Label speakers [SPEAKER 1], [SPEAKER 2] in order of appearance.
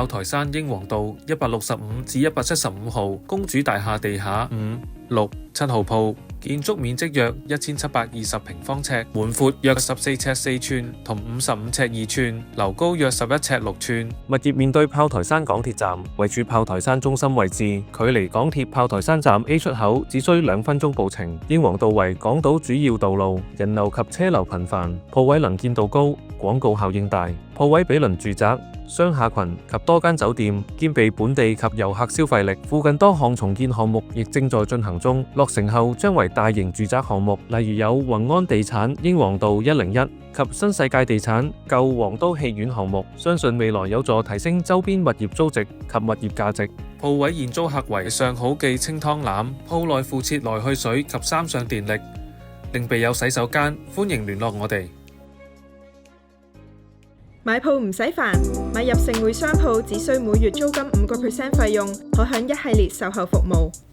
[SPEAKER 1] 炮台山英皇道165至175號公主大廈地下5、6、7號鋪，建築面積約1720平方尺，門闊約14尺4寸同55尺2寸，樓高約11尺6寸。
[SPEAKER 2] 物業面對炮台山港鐵站，位處炮台山中心位置，距離港鐵炮台山站 A 出口只需2分鐘步程。英皇道為港島主要道路，人流及車流頻繁，鋪位能見度高，廣告效應大，鋪位毗鄰住宅、商廈群及多間酒店，兼備本地及遊客消費力。附近多項重建項目亦正在進行中，落成後將為大型住宅項目，例如有宏安地產英皇道101及新世界地產舊皇都戲院項目，相信未來有助提升周邊物業租值及物業價值。
[SPEAKER 1] 鋪位現租客為上好記清湯腩，鋪內附設來去水及3相電力，另備有洗手間，歡迎聯絡我哋。
[SPEAKER 3] 買鋪唔使煩，買入盛匯商鋪只需每月租金5% 費用，可享一系列售後服務。